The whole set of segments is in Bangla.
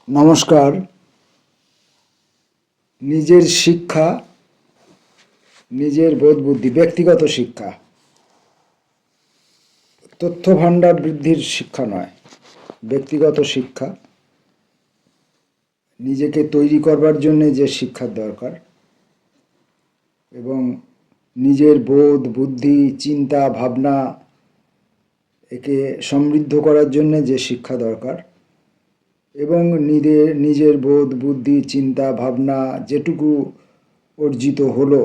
নমস্কার। নিজের শিক্ষা, নিজের বোধ বুদ্ধি, ব্যক্তিগত শিক্ষা, তথ্য ভাণ্ডার বৃদ্ধির শিক্ষা নয়, ব্যক্তিগত শিক্ষা, নিজেকে তৈরি করবার জন্যে যে শিক্ষার দরকার এবং নিজের বোধ বুদ্ধি চিন্তা ভাবনা একে সমৃদ্ধ করার জন্যে যে শিক্ষা দরকার এবং নিজের বোধ বুদ্ধি চিন্তা ভাবনা যেটুকু অর্জিত হলো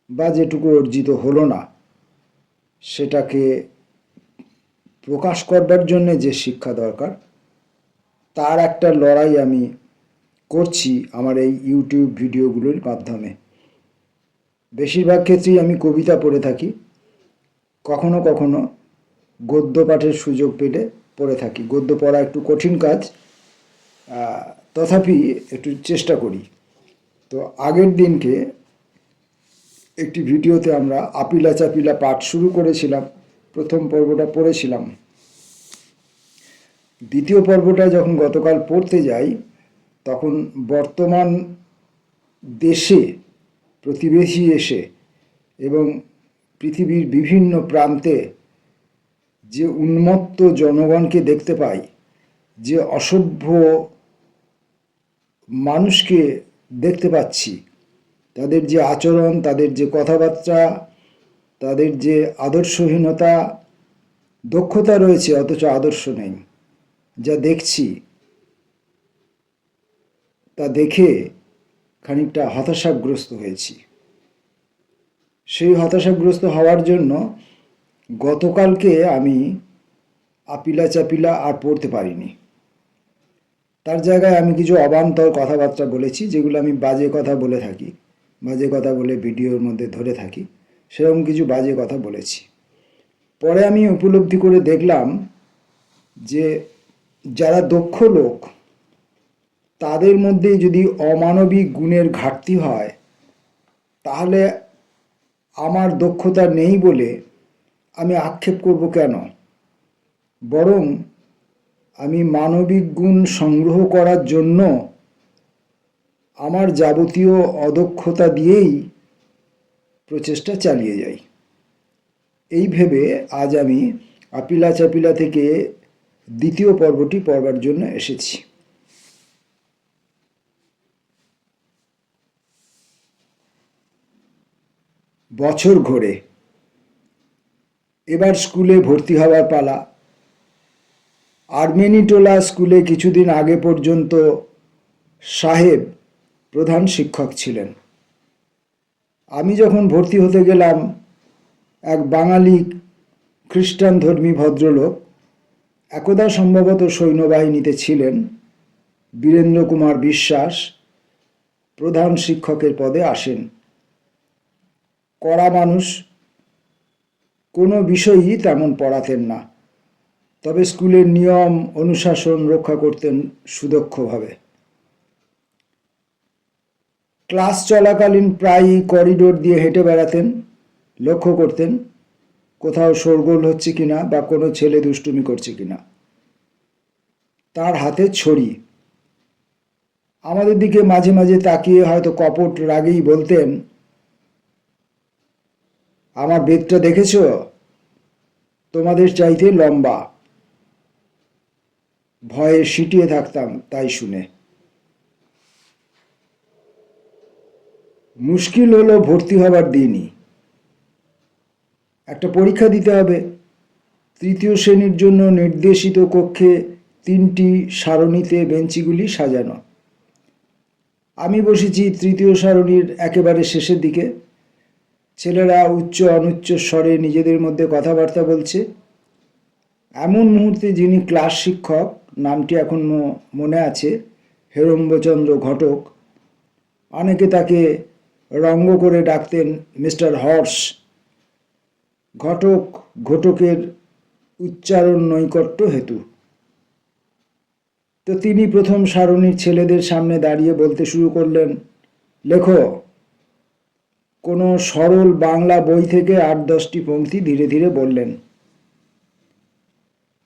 বা যেটুকু অর্জিত হলো না সেটাকে প্রকাশ করবার জন্যে যে শিক্ষা দরকার তার একটা লড়াই আমি করছি আমার এই ইউটিউব ভিডিওগুলোর মাধ্যমে। বেশিরভাগ ক্ষেত্রেই আমি কবিতা পড়ে থাকি, কখনো কখনো গদ্য পাঠের সুযোগ পেলে পড়ে থাকি। গদ্য পড়া একটু কঠিন কাজ, তথাপি একটু চেষ্টা করি। তো আগের দিনকে একটি ভিডিওতে আমরা আপিলা চাপিলা পাঠ শুরু করেছিলাম, প্রথম পর্বটা পড়েছিলাম। দ্বিতীয় পর্বটা যখন গতকাল পড়তে যাই তখন বর্তমান দেশে প্রতিবেশী এসে এবং পৃথিবীর বিভিন্ন প্রান্তে যে উন্মত্ত জনগণকে দেখতে পাই, যে অসভ্য মানুষকে দেখতে পাচ্ছি, তাদের যে আচরণ, তাদের যে কথাবার্তা, তাদের যে আদর্শহীনতা, দক্ষতা রয়েছে অথচ আদর্শ নেই, যা দেখছি তা দেখে খানিকটা হতাশাগ্রস্ত হয়েছি। সেই হতাশাগ্রস্ত হওয়ার জন্য গতকালকে আমি আপিলা চাপিলা আর পড়তে পারিনি। তার জায়গায় আমি কিছু অবান্তর কথাবার্তা বলেছি, যেগুলো আমি বাজে কথা বলে থাকি, বাজে কথা বলে ভিডিওর মধ্যে ধরে থাকি, সেরকম কিছু বাজে কথা বলেছি। পরে আমি উপলব্ধি করে দেখলাম যে যারা দক্ষ লোক তাদের মধ্যে যদি অমানবিক গুণের ঘাটতি হয় তাহলে আমার দক্ষতা নেই বলে আমি আক্ষেপ করব কেন? বরং আমি মানবিক গুণ সংগ্রহ করার জন্য আমার যাবতীয় অদক্ষতা দিয়েই প্রচেষ্টা চালিয়ে যাই। এই ভেবে আজ আমি আপিলা চাপিলা থেকে দ্বিতীয় পর্বটি পড়বার জন্য এসেছি। বছর ঘোরে, এবার স্কুলে ভর্তি হওয়ার পালা। আর্মেনিটোলা স্কুলে কিছুদিন আগে পর্যন্ত সাহেব প্রধান শিক্ষক ছিলেন। আমি যখন ভর্তি হতে গেলাম এক বাঙালি খ্রিস্টান ধর্মী ভদ্রলোক, একদা সম্ভবত সৈন্যবাহিনীতে ছিলেন, বীরেন্দ্র কুমার বিশ্বাস, প্রধান শিক্ষকের পদে আসেন। কড়া মানুষ, কোনো বিষয়ই তেমন পড়াতেন না, তবে স্কুলের নিয়ম অনুশাসন রক্ষা করতেন সুদক্ষভাবে। ক্লাস চলাকালীন প্রায়ই করিডোর দিয়ে হেঁটে বেড়াতেন, লক্ষ্য করতেন কোথাও শোরগোল হচ্ছে কিনা বা কোনো ছেলে দুষ্টুমি করছে কিনা। তার হাতে ছড়ি, আমাদের দিকে মাঝে মাঝে তাকিয়ে হয়তো কপট রাগেই বলতেন, আমার বেতটা দেখেছ? তোমাদের চাইতে লম্বা। ভয়ে সিটিয়ে থাকতাম তাই শুনে। মুশকিল হলো ভর্তি হবার দিনই। একটা পরীক্ষা দিতে হবে। তৃতীয় শ্রেণীর জন্য নির্দেশিত কক্ষে 3টি সারণিতে বেঞ্চিগুলি সাজানো। আমি বসেছি তৃতীয় সারণীর একেবারে শেষের দিকে। ছেলেরা উচ্চ অনুচ্চ স্বরে নিজেদের মধ্যে কথাবার্তা বলছে। এমন মুহূর্তে যিনি ক্লাস শিক্ষক, নামটি এখন মনে আছে, হেরম্বচন্দ্র ঘটক, অনেকে তাকে রঙ্গ করে ডাকতেন মিস্টার হর্স। ঘটকের উচ্চারণ নৈকট্য হেতু। তো তিনি প্রথম সারণীর ছেলেদের সামনে দাঁড়িয়ে বলতে শুরু করলেন, লেখো। কোনো সরল বাংলা বই থেকে 8-10টি পংক্তি ধীরে ধীরে বললেন।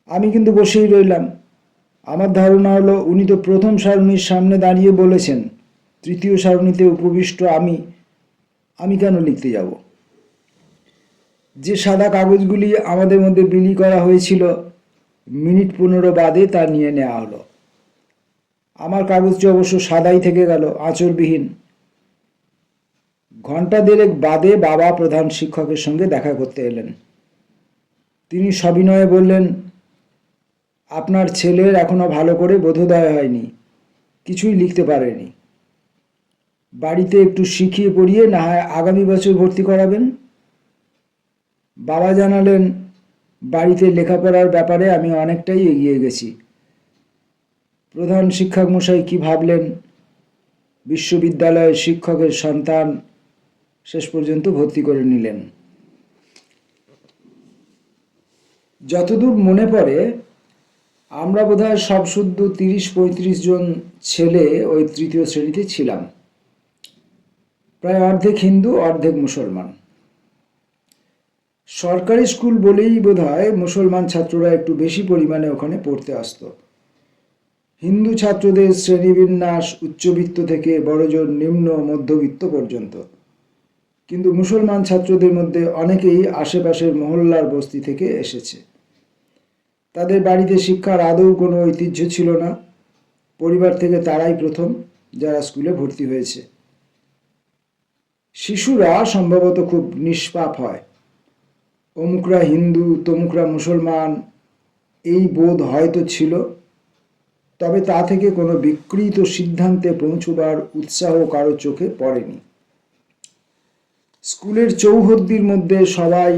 আমি কিন্তু বসেই রইলাম। আমার ধারণা হলো উনি তো প্রথম সারণীর সামনে দাঁড়িয়ে বলেছেন, তৃতীয় সারণীতে উপবিষ্ট আমি কেন লিখতে যাব? যে সাদা কাগজগুলি আমাদের মধ্যে বিলি করা হয়েছিল, মিনিট 15 বাদে তা নিয়ে নেওয়া হলো। আমার কাগজটি অবশ্য সাদাই থেকে গেল, আঁচড়বিহীন। ঘন্টা দেড়েক বাদে বাবা প্রধান শিক্ষকের সঙ্গে দেখা করতে এলেন। তিনি সবিনয়ে বললেন, আপনার ছেলের এখনো ভালো করে বোধোদয় হয়নি, কিছুই লিখতে পারেনি। বাড়িতে একটু শিখিয়ে পড়িয়ে না হয় আগামী বছর ভর্তি করাবেন। বাবা জানালেন, বাড়িতে লেখাপড়ার ব্যাপারে আমি অনেকটাই এগিয়ে গেছি। প্রধান শিক্ষক মশাই কি ভাবলেন, বিশ্ববিদ্যালয়ের শিক্ষকের সন্তান শেষ পর্যন্ত ভর্তি করে নিলেন। যতদূর মনে পড়ে, আমরা বোধহয় সব শুদ্ধ 30-35 জন ছেলে ওই তৃতীয় শ্রেণীতে ছিলাম, প্রায় অর্ধেক হিন্দু অর্ধেক মুসলমান। সরকারি স্কুল বলেই বোধহয় মুসলমান ছাত্ররা একটু বেশি পরিমাণে ওখানে পড়তে আসতো। হিন্দু ছাত্রদের শ্রেণীবিন্যাস উচ্চবিত্ত থেকে বড়জোর নিম্ন মধ্যবিত্ত পর্যন্ত, কিন্তু মুসলমান ছাত্রদের মধ্যে অনেকেই আশেপাশের মহল্লার বস্তি থেকে এসেছে। তাদের বাড়িতে শিক্ষার আদৌ কোনো ঐতিহ্য ছিল না। পরিবার থেকে তারাই প্রথম যারা স্কুলে ভর্তি হয়েছে। শিশুরা সম্ভবত খুব নিষ্পাপ হয়। অমুকরা হিন্দু, তমুকরা মুসলমান, এই বোধ হয়তো ছিল, তবে তা থেকে কোনো বিকৃত সিদ্ধান্তে পৌঁছবার উৎসাহ কারো চোখে পড়েনি। স্কুলের চৌহদ্দির মধ্যে সবাই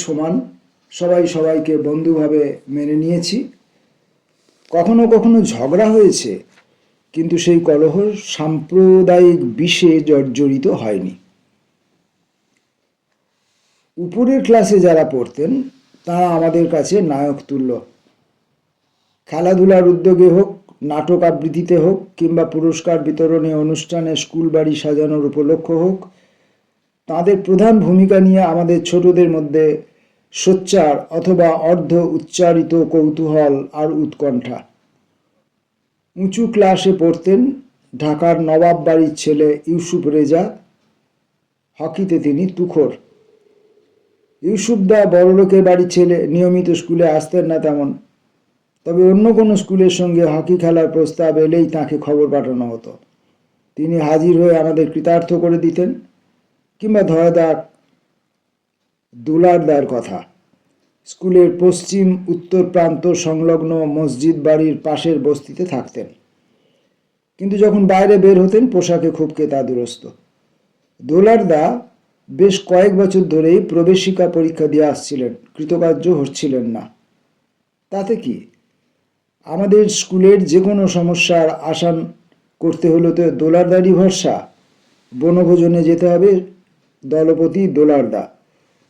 সমান, সবাই সবাইকে বন্ধুভাবে মেনে নিয়েছি। কখনো কখনো ঝগড়া হয়েছে, কিন্তু সেই কলহ সাম্প্রদায়িক বিষে জর্জরিত হয়নি। উপরের ক্লাসে যারা পড়তেন তারা আমাদের কাছে নায়ক তুল্য। খেলাধুলার উদ্যোগে হোক, নাটক আবৃত্তিতে হোক, কিংবা পুরস্কার বিতরণী অনুষ্ঠানে স্কুল বাড়ি সাজানোর উপলক্ষ হোক, তাদের প্রধান ভূমিকা নিয়ে আমাদের ছোটদের মধ্যে সোচ্চার অথবা অর্ধ উচ্চারিত কৌতূহল আর উৎকণ্ঠা। উঁচু ক্লাসে পড়তেন ঢাকার নবাব বাড়ির ছেলে ইউসুফ রেজা। হকিতে তিনি তুখোর। ইউসুফদা বড়লোকের বাড়ির ছেলে, নিয়মিত স্কুলে আসতেন না তেমন, তবে অন্য কোনো স্কুলের সঙ্গে হকি খেলার প্রস্তাব এলেই তাঁকে খবর পাঠানো হতো। তিনি হাজির হয়ে আমাদের কৃতার্থ করে দিতেন। কিংবা ধরা যাক দোলারদার কথা, স্কুলের পশ্চিম উত্তর প্রান্ত সংলগ্ন মসজিদ বাড়ির পাশের বস্তিতে থাকতেন, কিন্তু যখন বাইরে বের হতেন পোশাকে খুব কেতাদুরস্ত। দোলারদা বেশ কয়েক বছর ধরেই প্রবেশিকা পরীক্ষা দিয়ে আসছিলেন, কৃতকার্য হচ্ছিলেন না। তাতে কি, আমাদের স্কুলের যে কোনো সমস্যার আসান করতে হলে তো দোলারদারই ভরসা। বনভোজনে যেতে হবে, দলপতি দোলারদা।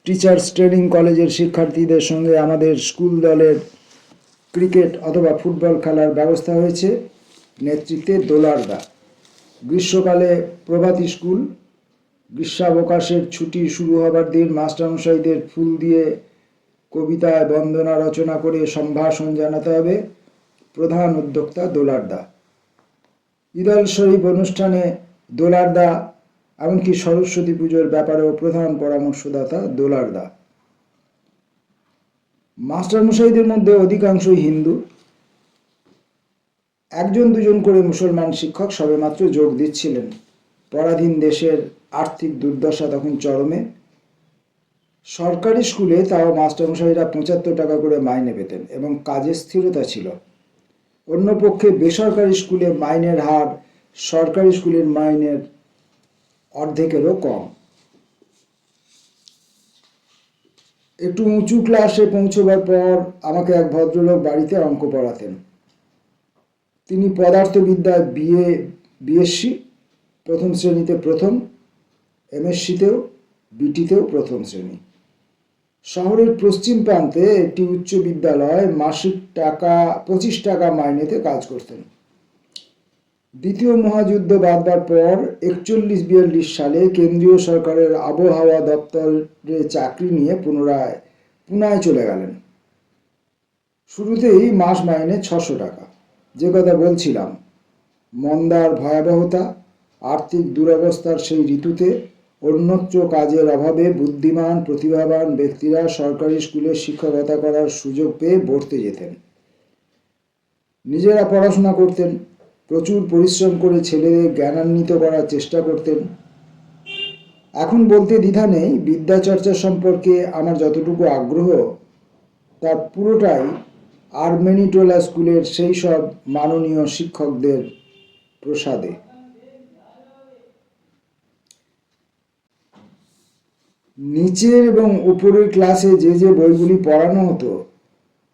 টিচার্স ট্রেনিং কলেজের শিক্ষার্থীদের সঙ্গে আমাদের স্কুল দলের ক্রিকেট অথবা ফুটবল খেলার ব্যবস্থা হয়েছে, নেতৃত্বে দোলারদা। গ্রীষ্মকালে প্রভাতী স্কুল, গ্রীষ্মাবকাশের ছুটি শুরু হবার দিন মাস্টারমশাইদের ফুল দিয়ে কবিতায় বন্দনা রচনা করে সম্ভাষণ জানাতে হবে, প্রধান উদ্যোক্তা দোলারদা। ঈদুল শরীফ অনুষ্ঠানে দোলারদা, এমনকি সরস্বতী পুজোর ব্যাপারেও প্রধান পরামর্শদাতা দোলারদা। মাস্টারমশাইদের মধ্যে অধিকাংশই হিন্দু, একজন দুজন করে মুসলমান শিক্ষক সবেমাত্র যোগ দিচ্ছিলেন। পরাধীন দেশের আর্থিক দুর্দশা তখন চরমে। সরকারি স্কুলে তাও মাস্টারমশাইরা 75 টাকা করে মাইনে পেতেন এবং কাজের স্থিরতা ছিল। অন্যপক্ষে বেসরকারি স্কুলে মাইনের হার সরকারি স্কুলের মাইনের অর্ধেকেরও কম। একটু উঁচু ক্লাসে পৌঁছবার পর আমাকে এক ভদ্রলোক বাড়িতে অঙ্ক পড়াতেন। তিনি পদার্থবিদ্যায় বিএসসি, প্রথম শ্রেণীতে প্রথম, এমএসসিতেও বিটিতেও প্রথম শ্রেণী। শহরের পশ্চিম প্রান্তে একটি উচ্চ বিদ্যালয় মাসিক 25 টাকা মাইনেতে কাজ করতেন। দ্বিতীয় মহাযুদ্ধ বাধবার পর 41-42 সালে কেন্দ্রীয় সরকারের আবহাওয়া দপ্তরে চাকরি নিয়ে পুনরায় পুনায় চলে গেলেন। শুরুতেই মাস মাইনে 600 টাকা। যে কথা বলছিলাম, মন্দার ভয়াবহতা, আর্থিক দুরবস্থার সেই ঋতুতে অন্যত্র কাজের অভাবে বুদ্ধিমান প্রতিভাবান ব্যক্তিরা সরকারি স্কুলে শিক্ষকতা করার সুযোগ পেয়ে পড়তে যেতেন। নিজেরা পড়াশোনা করতেন, প্রচুর পরিশ্রম করে ছেলেদের জ্ঞানান্বিত করার চেষ্টা করতেন। এখন বলতে দ্বিধা নেই, বিদ্যাচর্চা সম্পর্কে আমার যতটুকু আগ্রহ তার পুরোটাই আর্মেনিটোলা স্কুলের সেই সব মাননীয় শিক্ষকদের প্রসাদে। নিচের এবং উপরের ক্লাসে যে যে বইগুলি পড়ানো হতো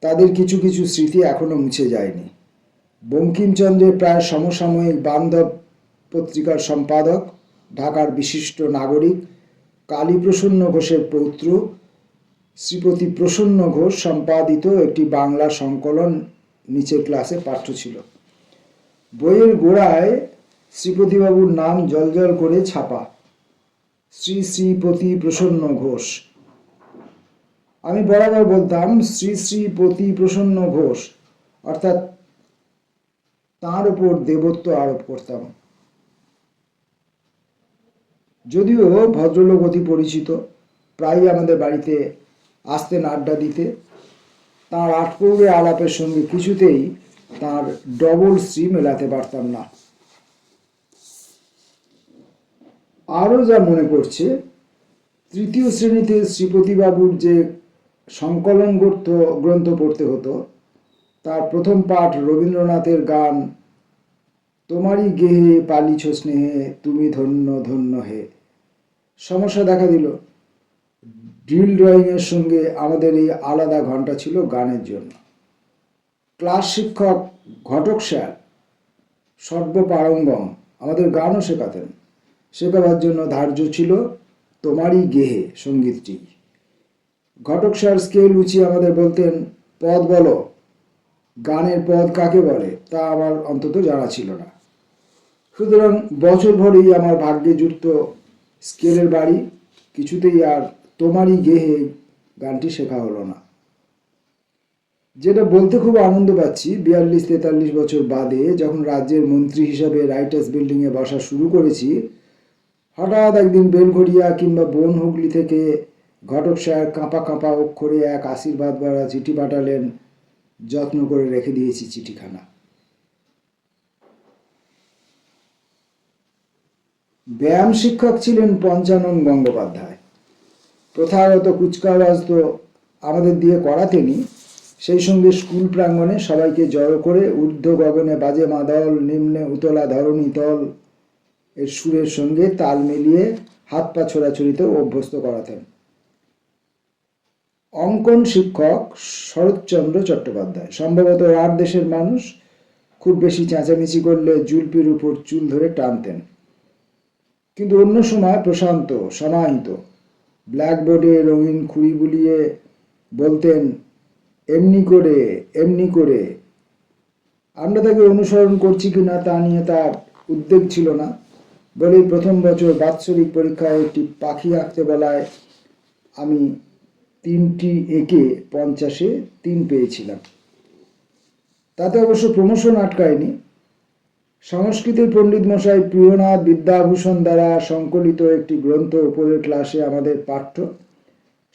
তাদের কিছু কিছু স্মৃতি এখনো মুছে যায়নি। বঙ্কিমচন্দ্রের প্রায় সমসাময়িক বান্ধব পত্রিকার সম্পাদক, ঢাকার বিশিষ্ট নাগরিক কালীপ্রসন্ন ঘোষের পৌত্র শ্রীপতি প্রসন্ন ঘোষ সম্পাদিত একটি বাংলা সংকলন নিচের ক্লাসে পাঠ্য ছিল। বইয়ের গোড়ায় শ্রীপতিবাবুর নাম জলজল করে ছাপা, শ্রী শ্রীপতি প্রসন্ন ঘোষ। আমি বরাবর বলতাম শ্রী শ্রীপতি প্রসন্ন ঘোষ, অর্থাৎ তাঁর উপর দেবত্ব আরোপ করতাম। যদিও ভদ্রলোক অতি পরিচিত, প্রায়ই আমাদের বাড়িতে আসতেন আড্ডা দিতে, তাঁর আটপৌরে আলাপের সঙ্গে কিছুতেই তাঁর ডবল শ্রী মেলাতে পারতাম না। আরও যা মনে পড়ছে, তৃতীয় শ্রেণীতে শ্রীপতিবাবুর যে সংকলন গ্রন্থ পড়তে হতো, তার প্রথম পাঠ রবীন্দ্রনাথের গান তোমারই গেহে পালিছ স্নেহে তুমি ধন্য ধন্য হে। সমস্যা দেখা দিল, ড্রিল ড্রয়িংয়ের সঙ্গে আমাদের এই আলাদা ঘন্টা ছিল গানের জন্য। ক্লাস শিক্ষক ঘটক স্যার সর্বপারঙ্গম, আমাদের গানও শেখাতেন। শেখাবার জন্য ধার্য ছিল তোমারই গেহে সঙ্গীতটি। ঘটক স্যার স্কেল উঁচিয়ে আমাদের বলতেন, পদ বলো। গানের পদ কাকে বলে তা আমার অন্তত জানা ছিল না। সুতরাং বছর ভরেই আমার ভাগ্যে জুটত স্কেলের বাড়ি, কিছুতেই আর তোমারই গেহে গানটি শেখা হলো না। যেটা বলতে খুব আনন্দ পাচ্ছি, 42-43 বছর বাদে যখন রাজ্যের মন্ত্রী হিসাবে রাইটার্স বিল্ডিংয়ে বসা শুরু করেছি, হঠাৎ একদিন বেলঘড়িয়া কিংবা বন হুগলি থেকে ঘটক স্যার কাঁপা কাঁপা অক্ষরে এক আশীর্বাদ ভরা চিঠি পাঠালেন। যত্ন করে রেখে দিয়েছি চিঠিখানা। ব্যায়াম শিক্ষক ছিলেন পঞ্চানন গঙ্গোপাধ্যায়। প্রথাগত কুচকাওয়াজ তো আমাদের দিয়ে করাতেনি, সেই সঙ্গে স্কুল প্রাঙ্গণে সবাইকে জড়ো করে ঊর্ধ্ব গগনে বাজে মাদল, নিম্নে উতলা ধরণী তল এর সুরের সঙ্গে তাল মিলিয়ে হাত পা ছোড়াছুড়িতেও অভ্যস্ত করাতেন। অঙ্কন শিক্ষক শরৎচন্দ্র চট্টোপাধ্যায়, সম্ভবত আর দেশের মানুষ, খুব বেশি চেঁচামেচি করলে জুলপির উপর চুল ধরে টানতেন। কিন্তু অন্য সময় প্রশান্ত সমাহিত, ব্ল্যাকবোর্ডে রঙিন খুঁড়ি বুলিয়ে বলতেন, এমনি করে এমনি করে। আমরা তাকে অনুসরণ করছি কিনা তা নিয়ে তার উদ্বেগ ছিল না, বলেই প্রথম বছর বাৎসরিক পরীক্ষায় একটি পাখি আঁকতে বলায় আমি 3টি এঁকে 50-এ 3 পেয়েছিলাম। তাতে অবশ্য প্রমোশন আটকায়নি। সংস্কৃতের পণ্ডিত মশাই প্রিয়নাথ বিদ্যাভূষণ দ্বারা সংকলিত একটি গ্রন্থ উপরের ক্লাসে আমাদের পাঠ্য।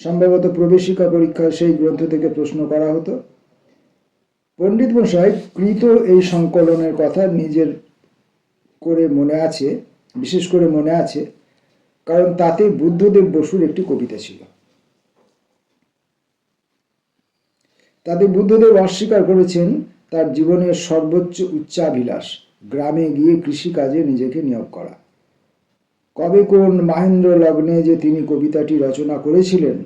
সম্ভবত প্রবেশিকা পরীক্ষায় সেই গ্রন্থ থেকে প্রশ্ন করা হতো। পণ্ডিত মশাই কৃত এই সংকলনের কথা নিজের করে মনে আছে, বিশেষ করে মনে আছে কারণ তাতে বুদ্ধদেব বসুর একটি কবিতা ছিল। তাতে বুদ্ধদেব অস্বীকার করেছেন তার জীবনের সর্বোচ্চ উচ্চাভিলাষ গ্রামে গিয়ে কৃষিকাজে নিজেকে নিয়োগ করা। কবে কোন মাহেন্দ্র লগ্নে যে তিনি কবিতাটি রচনা করেছিলেন,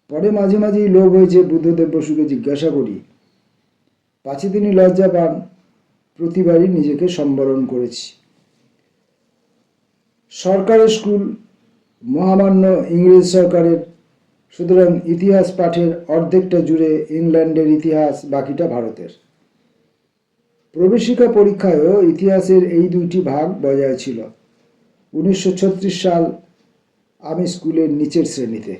পরে মাঝে মাঝেই লোভ হয়েছে বুদ্ধদেব বসুকে জিজ্ঞাসা করি, পাছে তিনি লজ্জা পান। প্রতিবারই নিজেকে সম্বরণ করেছি। সরকারের স্কুল, মহামান্য ইংরেজ সরকারের, সুতরাং ইতিহাস পাঠের অর্ধেকটা জুড়ে ইংল্যান্ডের ইতিহাস, বাকিটা ভারতের। প্রবেশিকা পরীক্ষায়ও ইতিহাসের এই 2টি ভাগ বজায় ছিল। 1936 সাল আমি স্কুলের নিচের শ্রেণীতে।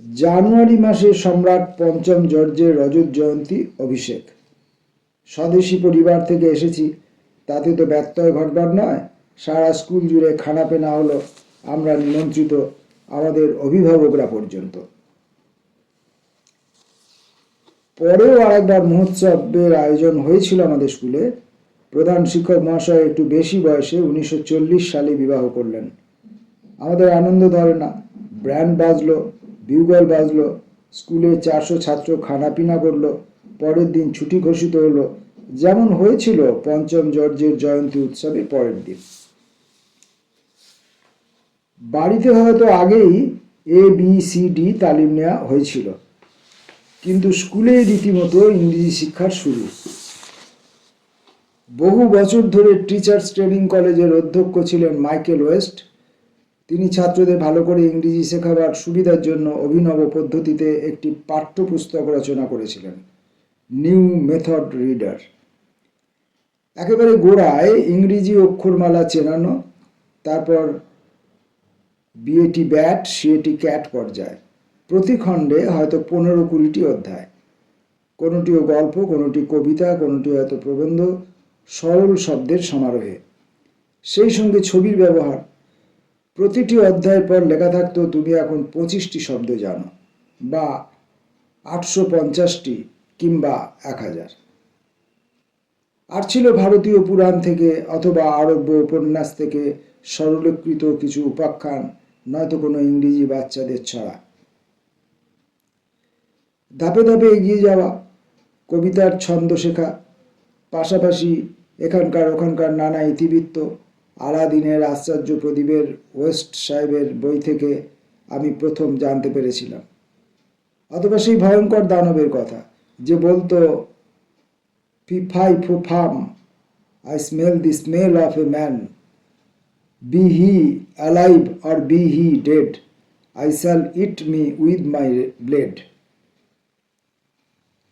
জানুয়ারি মাসে সম্রাট পঞ্চম জর্জের রজত জয়ন্তী অভিষেক। স্বদেশী পরিবার থেকে এসেছি, তাতে তো ব্যত্যয় ঘটবার নয়। সারা স্কুল জুড়ে খানাপেনা হলো, আমরা নিমন্ত্রিত, আমাদের অভিভাবকরা পর্যন্ত। পরেও আরেকবার মহোৎসবের আয়োজন হয়েছিল আমাদের স্কুলে। প্রধান শিক্ষক মহাশয় একটু বেশি বয়সে 1940 সালে বিবাহ করলেন। আমাদের আনন্দ ধরে না। ব্র্যান্ড বাজলো, বিউগল বাজলো, স্কুলে 400 ছাত্র খানাপিনা করলো, পরের দিন ছুটি ঘোষিত হলো, যেমন হয়েছিল পঞ্চম জর্জের জয়ন্তী উৎসবের পরের দিন। বাড়িতে হয়তো আগেই ABCD তালিম নেওয়া হয়েছিল, কিন্তু স্কুলে রীতিমতো ইংরেজি শিক্ষার শুরু। বহু বছর ধরে টিচার্স ট্রেনিং কলেজের অধ্যক্ষ ছিলেন মাইকেল ওয়েস্ট। তিনি ছাত্রদের ভালো করে ইংরেজি শেখাবার সুবিধার জন্য অভিনব পদ্ধতিতে একটি পাঠ্যপুস্তক রচনা করেছিলেন, নিউ মেথড রিডার। একেবারে গোড়ায় ইংরেজি অক্ষরমালা চেনানো, তারপর বিএটি ব্যাট, সিএটি ক্যাট পর্যায়। প্রতি খণ্ডে হয়তো 15-20টি অধ্যায়, কোনোটিও গল্প, কোনোটি কবিতা, কোনোটি হয়তো প্রবন্ধ, সরল শব্দের সমারোহে। সেই সঙ্গে ছবির ব্যবহার। প্রতিটি অধ্যায়ের পর লেখা থাকতো, তুমি এখন 25টি শব্দ জানো, বা 850টি, কিংবা 1000। আর ছিল ভারতীয় পুরাণ থেকে অথবা আরব্য উপন্যাস থেকে সরলীকৃত কিছু উপাখ্যান, নয়তো কোনো ইংরেজি বাচ্চাদের ছড়া। ধাপে ধাপে এগিয়ে যাওয়া, কবিতার ছন্দ শেখা, পাশাপাশি এখানকার ওখানকার নানা ইতিবৃত্ত। আলাদিনের আশ্চর্য প্রদীপের ওয়েস্ট সাহেবের বই থেকে আমি প্রথম জানতে পেরেছিলাম। অথবা সেই ভয়ঙ্কর দানবের কথা, যে বলতো, fee fi fo fum, I smell the smell of a man, be he alive or be he dead, I shall eat me with my blade.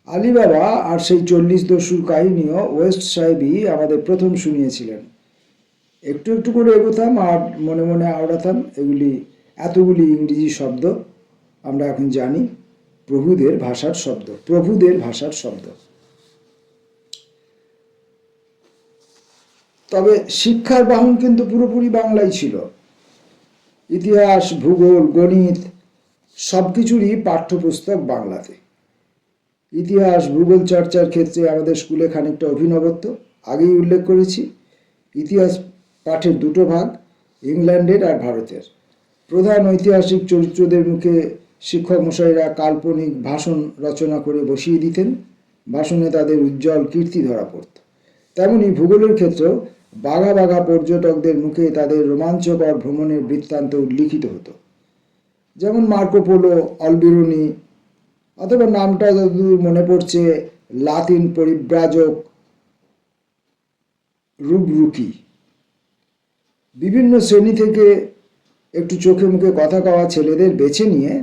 Ali Baba আর সেই 40 দস্যুর কাহিনীও ওয়েস্ট সাহেবই আমাদের প্রথম শুনিয়েছিলেন। একটু একটু করে এগোতাম আর মনে মনে আওড়াতাম এতগুলি ইংরেজি শব্দ। আমরা এখন জানি প্রভুদের ভাষার শব্দ, প্রভুদের ভাষার শব্দ। তবে শিক্ষার বাহন কিন্তু পুরোপুরি বাংলাই ছিল। ইতিহাস, ভূগোল, গণিত সবকিছুরই পাঠ্যপুস্তক বাংলাতে। ইতিহাস, ভূগোল চর্চার ক্ষেত্রে আমাদের স্কুলে খানিকটা অভিনবত্ব আগেই উল্লেখ করেছি। ইতিহাস পাঠের দুটো ভাগ, ইংল্যান্ডের আর ভারতের। প্রধান ঐতিহাসিক চরিত্রদের মুখে শিক্ষক মশাইরা কাল্পনিক ভাষণ রচনা করে বসিয়ে দিতেন। ভাষণে তাদের উজ্জ্বল কীর্তি ধরা পড়ত। তেমনি ভূগোলের ক্ষেত্রেও বাঘা বাঘা পর্যটকদের মুখে তাদের রোমাঞ্চকর ভ্রমণের বৃত্তান্ত উল্লিখিত হতো। যেমন মার্কো পোলো, অলবিরুনি, অথবা নামটা যতদূর মনে পড়ছে লাতিন পরিব্রাজক রুবরুকি। বিভিন্ন শ্রেণী থেকে একটু চোখে মুখে কথা কওয়া ছেলেদের বেছে নিয়ে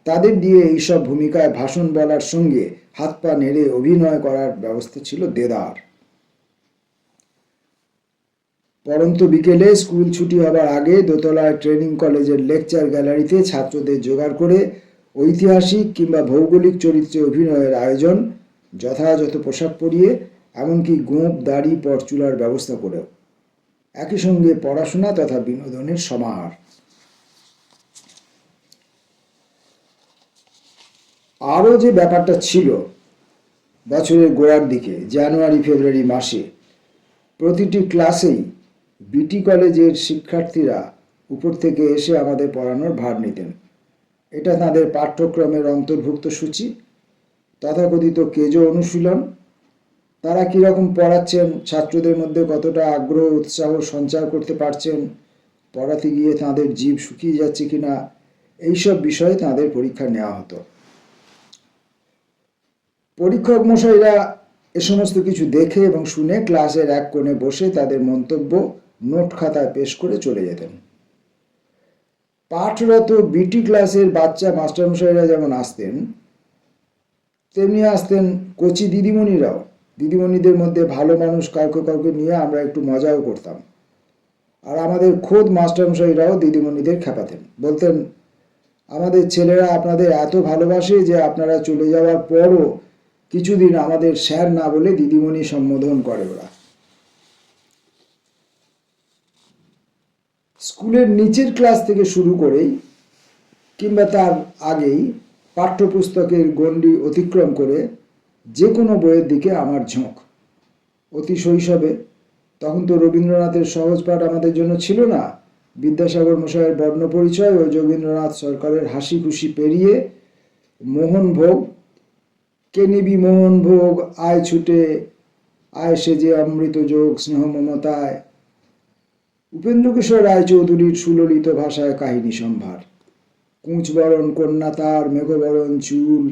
তাদের দিয়ে এইসব ভূমিকায় ভাষণ বলার সঙ্গে হাত পা নেড়ে অভিনয় করার ব্যবস্থা ছিল দেদার। পরন্ত বিকেলে স্কুল ছুটি হবার আগে দোতলায় ট্রেনিং কলেজের লেকচার গ্যালারিতে ছাত্রদের জোগাড় করে ঐতিহাসিক কিংবা ভৌগোলিক চরিত্রে অভিনয়ের আয়োজন, যথাযথ পোশাক পরিয়ে, এমনকি গোঁফ দাড়ি পরচুলার ব্যবস্থা করেও। একই সঙ্গে পড়াশোনা তথা বিনোদনের সমাহার। আরও যে ব্যাপারটা ছিল, বছরের গোড়ার দিকে জানুয়ারি ফেব্রুয়ারি মাসে প্রতিটি ক্লাসেই বিটি কলেজের শিক্ষার্থীরা উপর থেকে এসে আমাদের পড়ানোর ভার নিতেন। এটা তাদের পাঠ্যক্রমের অন্তর্ভুক্ত সূচি, তথাকথিত কেজো অনুশীলন। তারা কীরকম পড়াচ্ছেন, ছাত্রদের মধ্যে কতটা আগ্রহ উৎসাহ সঞ্চার করতে পারছেন, পড়াতে গিয়ে তাঁদের জিভ শুকিয়ে যাচ্ছে কিনা, এইসব বিষয়ে তাঁদের পরীক্ষা নেওয়া হতো। পরীক্ষক মশাইরা এ সমস্ত কিছু দেখে এবং শুনে ক্লাসের এক কোণে বসে তাদের মন্তব্য নোট খাতায় পেশ করে চলে যেতেন। পাঠরত বিটি ক্লাসের বাচ্চা মাস্টারমশাইরা যেমন আসতেন, তেমনি আসতেন কচি দিদিমণিরাও। দিদিমণিদের মধ্যে ভালো মানুষ কাউকে কাউকে নিয়ে আমরা একটু মজাও করতাম। আর আমাদের খোদ মাস্টারমশাইরাও দিদিমণিদের খেপাতেন, বলতেন, আমাদের ছেলেরা আপনাদের এত ভালোবাসে যে আপনারা চলে যাওয়ার পরও কিছুদিন আমাদের স্যার না বলে দিদিমণি সম্বোধন করে ওরা। স্কুলের নিচের ক্লাস থেকে শুরু করেই কিংবা তার আগেই পাঠ্যপুস্তকের গণ্ডি অতিক্রম করে যে কোনো বইয়ের দিকে আমার ঝোঁক। অতি শৈশবে, তখন তো রবীন্দ্রনাথের সহজ পাঠ আমাদের জন্য ছিল না, বিদ্যাসাগর মশাইয়ের বর্ণপরিচয় ও যোগীন্দ্রনাথ সরকারের হাসি খুশি পেরিয়ে মোহনভোগ, কে নিবি মোহনভোগ, আয় ছুটে আয় সেজে অমৃত যোগ স্নেহ মমতায়, উপেন্দ্রকিশোর রায়চৌধুরীর সুললিত ভাষায় কাহিনী সম্ভার, কুঁচবরণ কন্যা তার মেঘবরণ চুল,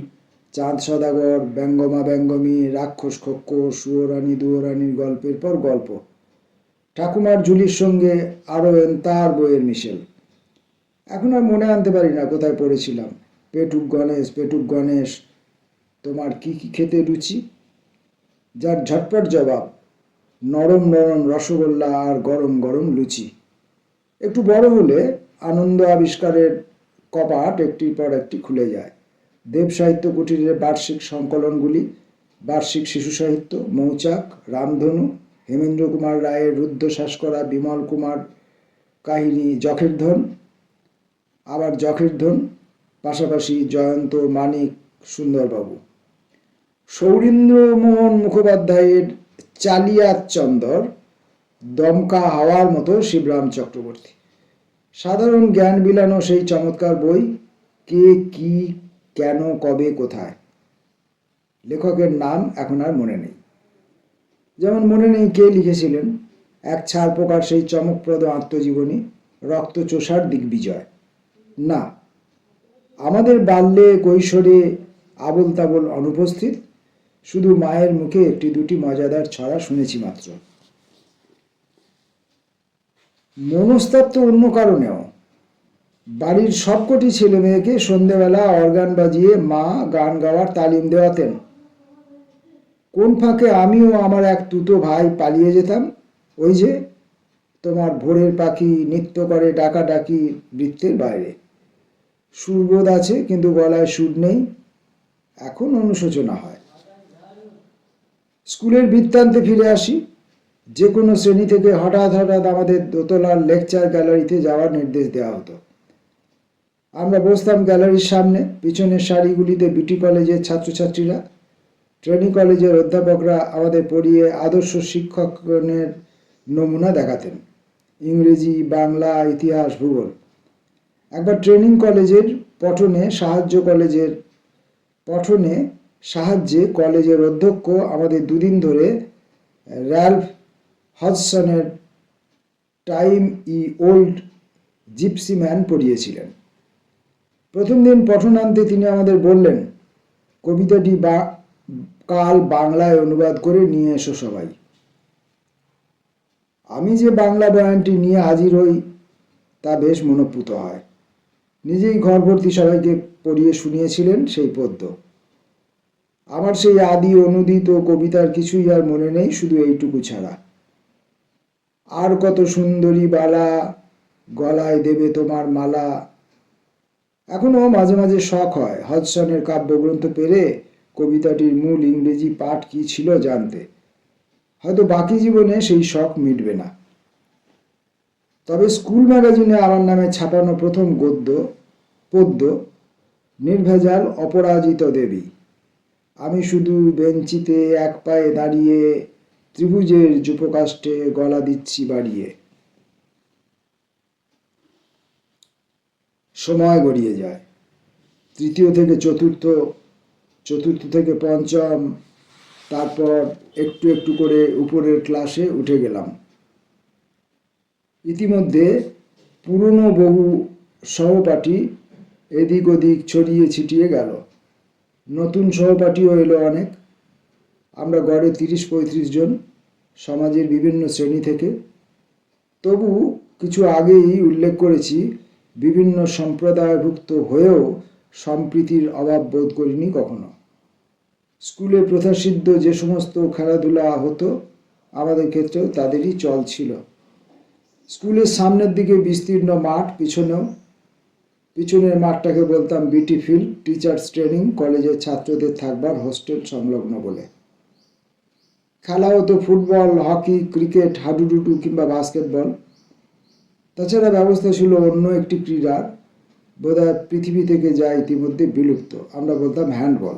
চাঁদ সদাগর, ব্যঙ্গমা ব্যঙ্গমী, রাক্ষস খক্কর, সুয়োরানী দুয়োরানীর গল্পের পর গল্প, ঠাকুমার ঝুলির সঙ্গে আরও তার বইয়ের মিশেল। এখন আর মনে আনতে পারি না কোথায় পড়েছিলাম। পেটুক গণেশ, পেটুক গণেশ, তোমার কি কি খেতে রুচি, যার ঝটপট জবাব নরম নরম রসগোল্লা আর গরম গরম লুচি। একটু বড় হলে আনন্দ আবিষ্কারের কপাট একটির পর একটি খুলে যায়। দেব সাহিত্য কুটিরের বার্ষিক সংকলনগুলি, বার্ষিক শিশু সাহিত্য, মৌচাক, রামধনু, হেমেন্দ্র কুমার রায়ের রুদ্ধশ্বাস করা বিমল কুমার কাহিনী যখের ধন, আবার যখের ধন, পাশাপাশি জয়ন্ত, মানিক, সুন্দরবাবু, সৌরীন্দ্রমোহন মুখোপাধ্যায়ের চালিয়াত চন্দর, দমকা হাওয়ার মতো শিবরাম চক্রবর্তী। সাধারণ জ্ঞান বিলানো সেই চমৎকার বই কে, কি, কেন, কবে, কোথায়। লেখকের নাম এখন আর মনে নেই। যেমন মনে নেই কে লিখেছিলেন এক ছাড় প্রকার সেই চমকপ্রদ আত্মজীবনী রক্তচোষার দিগ্বিজয়। না, আমাদের বাল্যে কৈশোরে আবোল তাবোল অনুপস্থিত, শুধু মায়ের মুখে একটি দুটি মজাদার ছড়া শুনেছি মাত্র। মনস্তাপ তো অন্য কারণেও। বাড়ির সবকটি ছেলে মেয়েকে সন্ধেবেলা অর্গান বাজিয়ে মা গান গাওয়ার তালিম দেওয়াতেন। কোন ফাঁকে আমিও আমার এক তুতো ভাই পালিয়ে যেতাম। ওই যে তোমার ভোরের পাখি নৃত্য করে ডাকাডাকি বৃত্তের বাইরে। সুরবোধ আছে কিন্তু গলায় সুর নেই, এখন অনুশোচনা হয়। স্কুলের বৃত্তান্তে ফিরে আসি। যে কোনো শ্রেণী থেকে হঠাৎ হঠাৎ আমাদের দোতলার লেকচার গ্যালারিতে যাওয়ার নির্দেশ দেওয়া হতো। আমরা বসতাম গ্যালারির সামনে, পিছনের সারিগুলিতে বিটি কলেজের ছাত্রছাত্রীরা। ট্রেনিং কলেজের অধ্যাপকরা আমাদের পড়িয়ে আদর্শ শিক্ষকগণের নমুনা দেখাতেন, ইংরেজি, বাংলা, ইতিহাস, ভূগোল। একবার ট্রেনিং কলেজের সাহায্যে কলেজের অধ্যক্ষ আমাদের দুদিন ধরে র্যালফ হজসনের টাইম ই ওল্ড জিপসি ম্যান পড়িয়েছিলেন। প্রথম দিন পঠনান্তে তিনি আমাদের বললেন, কবিতাটি কাল বাংলায় অনুবাদ করে নিয়ে এসো সবাই। আমি যে বাংলা বয়ানটি নিয়ে হাজির হই তা বেশ মনোপুত হয়। নিজেই ঘর ভর্তি সবাইকে পড়িয়ে শুনিয়েছিলেন সেই পদ্য। আমার সেই আদি অনুদিত কবিতার কিছুই আর মনে নেই, শুধু এইটুকু ছাড়া, আর কত সুন্দরী বালা গলায় দেবে তোমার মালা। এখনো মাঝে মাঝে শখ হয় হজসনের কাব্যগ্রন্থ পেরে কবিতাটির মূল ইংরেজি পাঠ কি ছিল জানতে। হয়তো বাকি জীবনে সেই শখ মিটবে না। তবে স্কুল ম্যাগাজিনে আমার নামে ছাপানো প্রথম পদ্য নির্ভেজাল অপরাজিত দেবী। আমি শুধু বেঞ্চিতে এক পায়ে দাঁড়িয়ে ত্রিভুজের যুপকাষ্ঠে গলা দিচ্ছি বাড়িয়ে। সময় গড়িয়ে যায়। তৃতীয় থেকে চতুর্থ, চতুর্থ থেকে পঞ্চম, তারপর একটু একটু করে উপরের ক্লাসে উঠে গেলাম। ইতিমধ্যে পুরনো বহু সহপাঠী এদিক ওদিক ছড়িয়ে ছিটিয়ে গেল, নতুন সহপাঠীও এলো অনেক। আমরা গড়ে ৩০-৩৫ জন, সমাজের বিভিন্ন শ্রেণী থেকে। তবু কিছু আগেই উল্লেখ করেছি, বিভিন্ন সম্প্রদায়ভুক্ত হয়েও সম্প্রীতির অভাব বোধ করিনি কখনো। স্কুলে প্রথাসিদ্ধ যে সমস্ত খেলাধুলা হতো আমাদের ক্ষেত্রেও তাদেরই চল ছিল। স্কুলের সামনের দিকে বিস্তীর্ণ মাঠ, পিছনেও পিছনের মাঠটাকে বলতাম বিটি ফিল্ড, টিচার্স ট্রেনিং, কলেজের ছাত্রদের থাকবার হোস্টেল সংলগ্ন বলে। খেলা হতো ফুটবল, হকি, ক্রিকেট, হাডুডুডু কিংবা বাস্কেটবল। তাছাড়া ব্যবস্থা ছিল অন্য একটি ক্রীড়ার, বোধহয় পৃথিবী থেকে যা ইতিমধ্যে বিলুপ্ত, আমরা বলতাম হ্যান্ডবল।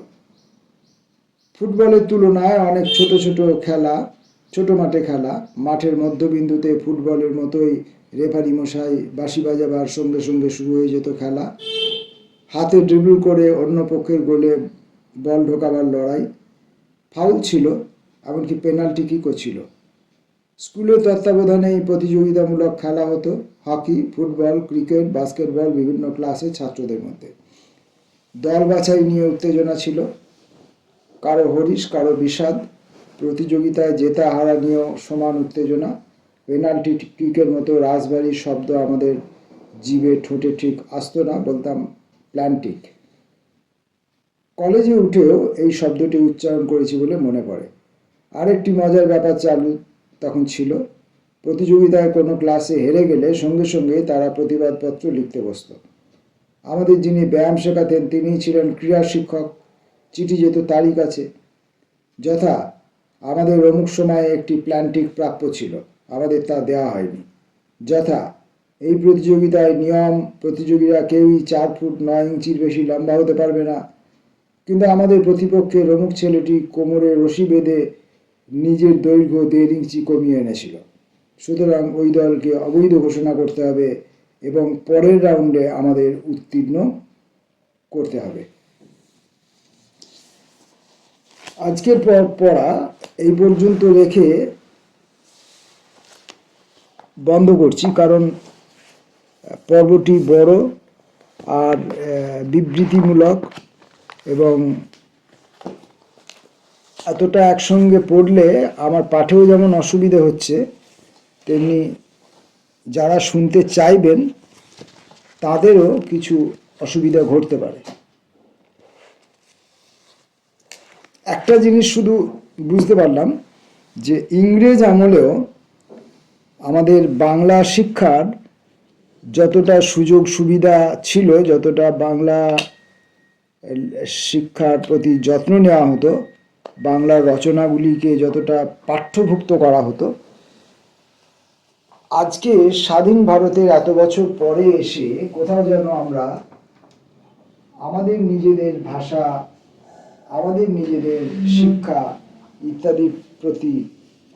ফুটবলের তুলনায় অনেক ছোট ছোট খেলা, ছোট মাঠে খেলা। মাঠের মধ্যবিন্দুতে ফুটবলের মতোই রেফারি মশাই বাঁশি বাজাবার সঙ্গে সঙ্গে শুরু হয়ে যেত খেলা। হাতে ড্রিবল করে অন্য পক্ষের গোলে বল ঢোকাবার লড়াই, ফাউল ছিল, এমনকি পেনাল্টি কিকও ছিল। স্কুলের তত্ত্বাবধানে এই প্রতিযোগিতামূলক খেলা হতো হকি, ফুটবল, ক্রিকেট, বাস্কেটবল বিভিন্ন ক্লাসে ছাত্রদের মধ্যে। দল বাছাই নিয়ে উত্তেজনা ছিল, কারো হরিশ কারো বিষাদ। প্রতিযোগিতায় জেতা হারা নিয়েও সমান উত্তেজনা। পেনাল্টি কিকের মতো রাজবাড়ির শব্দ আমাদের জিভে ঠোঁটে ঠিক আসতো না, বলতাম প্ল্যান্টিক। কলেজে উঠেও এই শব্দটি উচ্চারণ করেছি বলে মনে পড়ে। আরেকটি মজার ব্যাপার চালু তখন ছিল, প্রতিযোগিতায় কোনো ক্লাসে হেরে গেলে সঙ্গে সঙ্গে তারা প্রতিবাদপত্র লিখতে বসত। আমাদের যিনি ব্যায়াম শেখাতেন তিনিই ছিলেন ক্রীড়া শিক্ষক। চিঠি যেত তারই কাছে, যথা আমাদের অমুক সময়ে একটি প্ল্যান্টিক প্রাপ্য ছিল, আমাদের তা দেওয়া হয়নি। যথা এই প্রতিযোগিতায় নিয়ম, প্রতিযোগীরা কেউই 4 ফুট 9 ইঞ্চির বেশি লম্বা হতে পারবে না, কিন্তু আমাদের প্রতিপক্ষের অমুক ছেলেটি কোমরে রশি বেঁধে নিজের দৈর্ঘ্য 1.5 ইঞ্চি কমিয়ে এনেছিল, সুতরাং ওই দলকে অবৈধ ঘোষণা করতে হবে এবং পরের রাউন্ডে আমাদের উত্তীর্ণ করতে হবে। আজকের পড়া এই পর্যন্ত রেখে বন্ধ করছি, কারণ পর্বটি বড় আর বিবৃতিমূলক এবং এতটা একসঙ্গে পড়লে আমার পাঠেও যেমন অসুবিধে হচ্ছে, তেমনি যারা শুনতে চাইবেন তাদেরও কিছু অসুবিধা ঘটতে পারে। একটা জিনিস শুধু বুঝতে পারলাম যে ইংরেজ আমলেও আমাদের বাংলা শিক্ষার যতটা সুযোগ সুবিধা ছিল, যতটা বাংলা শিক্ষার প্রতি যত্ন নেওয়া হতো, বাংলার রচনাগুলিকে যতটা পাঠ্যভুক্ত করা হতো, আজকে স্বাধীন ভারতের এত বছর পরে এসে কোথাও যেন আমরা আমাদের নিজেদের ভাষা, আমাদের নিজেদের শিক্ষা ইত্যাদির প্রতি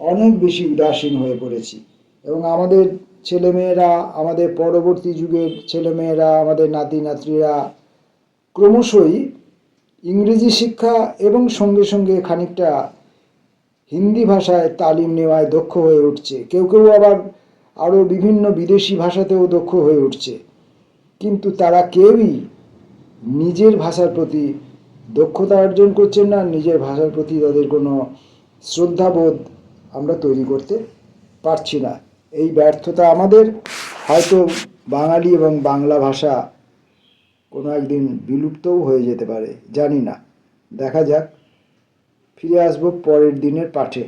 অনেক বেশি উদাসীন হয়ে পড়েছি। এবং আমাদের ছেলেমেয়েরা, আমাদের পরবর্তী যুগের ছেলেমেয়েরা, আমাদের নাতি নাতনিরা ক্রমশই ইংরেজি শিক্ষা এবং সঙ্গে সঙ্গে খানিকটা হিন্দি ভাষায় তালিম নেওয়ায় দক্ষ হয়ে উঠছে। কেউ কেউ আবার আরও বিভিন্ন বিদেশি ভাষাতেও দক্ষ হয়ে উঠছে, কিন্তু তারা কেউই নিজের ভাষার প্রতি দক্ষতা অর্জন করছেন না, নিজের ভাষার প্রতি তাদের কোনো শ্রদ্ধাবোধ আমরা তৈরি করতে পারছি না। এই ব্যর্থতা আমাদের। হয়তো বাঙালি এবং বাংলা ভাষা কোনো একদিন বিলুপ্তও হয়ে যেতে পারে, জানি না, দেখা যাক। ফিরে আসবো পরের দিনের পাঠে।